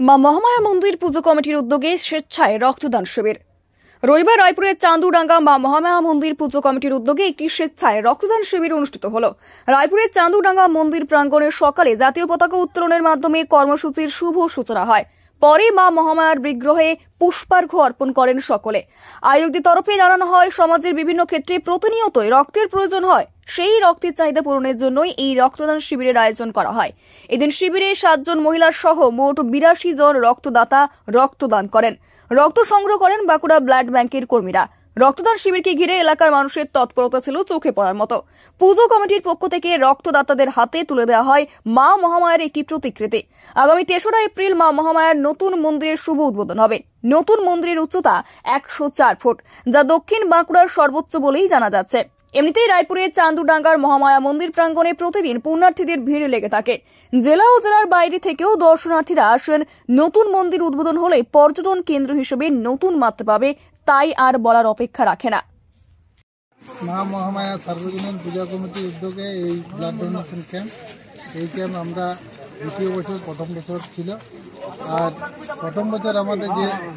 মা মহামায়া মন্দির পুজো কমিটির উদ্যোগে স্বেচ্ছায় রক্তদান শিবির। রবিবার রায়পুরের চান্দুডাঙ্গা মা মহামায়া মন্দির পুজো কমিটির উদ্যোগে একটি স্বেচ্ছায় রক্তদান শিবির অনুষ্ঠিত হল। রায়পুরের চান্দুডাঙ্গা মন্দির প্রাঙ্গণে সকালে জাতীয় পতাকা উত্তোলনের মাধ্যমে কর্মসূচির শুভ সূচনা হয়। পরে মা মহামায়ার বিগ্রহে পুষ্পার্ঘ্য অর্পণ করেন সকলে। আয়োগদের তরফে জানানো হয়, সমাজের বিভিন্ন ক্ষেত্রে প্রতিনিয়তই রক্তের প্রয়োজন হয়, সেই রক্তের চাহিদা পূরণের জন্যই এই রক্তদান শিবিরের আয়োজন করা হয়। এদিন শিবিরে 7 জন মহিলা সহ মোট 82 জন রক্তদাতা রক্তদান করেন। রক্ত সংগ্রহ করেন বাঁকুড়া ব্লাড ব্যাংকের কর্মীরা। রক্তদান শিবিরকে ঘিরে এলাকার মানুষের তৎপরতা ছিল চোখে পড়ার মতো। পুজো কমিটির পক্ষ থেকে রক্তদাতাদের হাতে তুলে দেওয়া হয় মা মহামায়ার একটি প্রতিকৃতি। আগামী 3রা এপ্রিল মা মহামায়ার নতুন মন্দিরের শুভ উদ্বোধন হবে। নতুন মন্দিরের উচ্চতা 104 ফুট, যা দক্ষিণ বাঁকুড়ার সর্বোচ্চ বলেই জানা যাচ্ছে। এমনিতেই রায়পুরের চান্দুডাঙ্গার মহামায়া মন্দির প্রাঙ্গণে প্রতিদিন পুণ্যার্থীদের ভিড় লেগে থাকে। জেলা ও জেলার বাইরে থেকেও দর্শনার্থীরা আসেন। নতুন মন্দির উদ্বোধন হলে পর্যটন কেন্দ্র হিসেবে নতুন মাত্রা পাবে, তাই আর বলার অপেক্ষা রাখে না। মা মহামায়া সার্বজনীন পূজা কমিটির উদ্যোগে এই ব্লাড ডোনেশন ক্যাম্প, এই ক্যাম্প আমরা দ্বিতীয় বছর, প্রথম বছর ছিল। আর প্রথম বছর আমাদের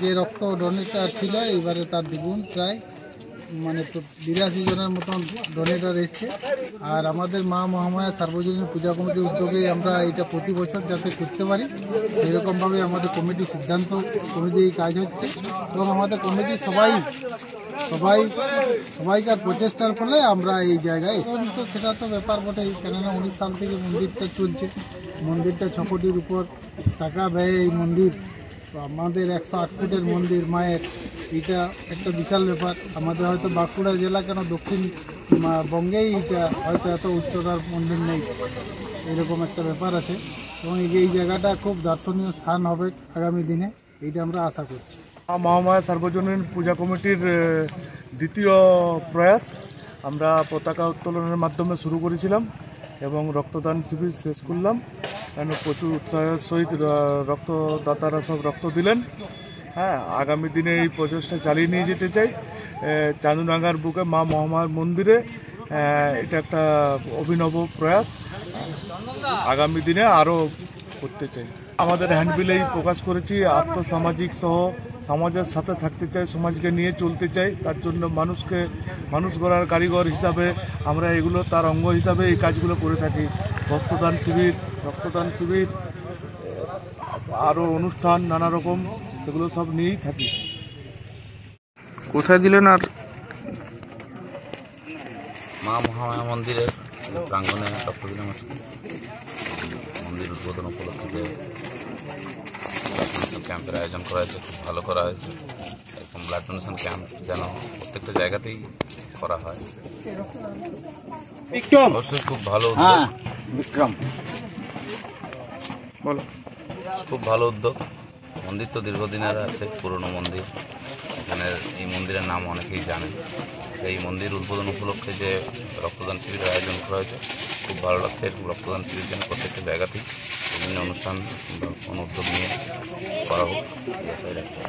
যে রক্ত ডোনেটার ছিল, এইবারে তার দ্বিগুণ, প্রায় 82 জনের মতন ডোনেটার এসছে। আর আমাদের মা মহামায়া সার্বজনীন পূজা কমিটির উদ্যোগে আমরা এটা প্রতি বছর যাতে করতে পারি, সেরকমভাবে আমাদের কমিটির সিদ্ধান্ত অনুযায়ী কাজ হচ্ছে। এবং আমাদের কমিটির সবাইকার প্রচেষ্টার ফলে আমরা এই জায়গায় তো সেটা তো ব্যাপার বটে, কেননা 19 সাল থেকে মন্দিরটা চলছে। মন্দিরটা 6 কোটির উপর টাকা ব্যয়ে এই মন্দির, আমাদের 108 ফুটের মন্দির মায়ের, এটা একটা বিশাল ব্যাপার। আমাদের হয়তো বাঁকুড়া জেলা কেন দক্ষিণ বঙ্গেই এটা হয়তো এত উচ্চতার মন্দির নেই, এরকম একটা ব্যাপার আছে। এবং এই জায়গাটা খুব দর্শনীয় স্থান হবে আগামী দিনে, এইটা আমরা আশা করছি। মহামায়া সার্বজনীন পূজা কমিটির দ্বিতীয় প্রয়াস আমরা পতাকা উত্তোলনের মাধ্যমে শুরু করেছিলাম এবং রক্তদান শিবির শেষ করলাম। প্রচুর উৎসাহের সহিত রক্তদাতারা সব রক্ত দিলেন। আগামী দিনে এই প্রচেষ্টা চালিয়ে নিয়ে যেতে চাই। চান্দুডাঙ্গার বুকে মা মহামায়ার মন্দিরে এটা একটা অভিনব প্রয়াস, আগামী দিনে আরও করতে চাই। আমাদের হ্যান্ডবিলেই প্রকাশ করেছি, আর্থসামাজিক সহ সমাজের সাথে থাকতে চাই, সমাজকে নিয়ে চলতে চাই। তার জন্য মানুষ গড়ার কারিগর হিসাবে আমরা এগুলো তার অঙ্গ হিসাবে এই কাজগুলো করে থাকি। রক্তদান শিবির আরও অনুষ্ঠান নানা রকম, সেগুলো সব নিয়েই থাকি। কোথায় দিলেন? আর মা মহামায়া মন্দিরের প্রাঙ্গণে রক্ত দিলাম আজকে। মন্দির উদ্বোধন উপলক্ষে ক্যাম্পের আয়োজন করা হয়েছে, খুব ভালো করা হয়েছে। এরকম ব্লাড ডোনেশন ক্যাম্প যেন প্রত্যেকটা জায়গাতেই করা হয়, অবশ্যই খুব ভালো উদ্যোগ। খুব ভালো উদ্যোগ। মন্দির তো দীর্ঘদিনের আছে, পুরনো মন্দির। এখানে এই মন্দিরের নাম অনেকেই জানেন। সেই মন্দির উদ্বোধন উপলক্ষে যে রক্তদান শিবিরের আয়োজন করা হয়েছে, খুব ভালো লাগছে। এরকম রক্তদান শিবির যেন প্রত্যেকটা জায়গাতেই বিভিন্ন অনুষ্ঠান বা কোনো উদ্যোগ নিয়ে করা হোক, এই আশায় রাখতে।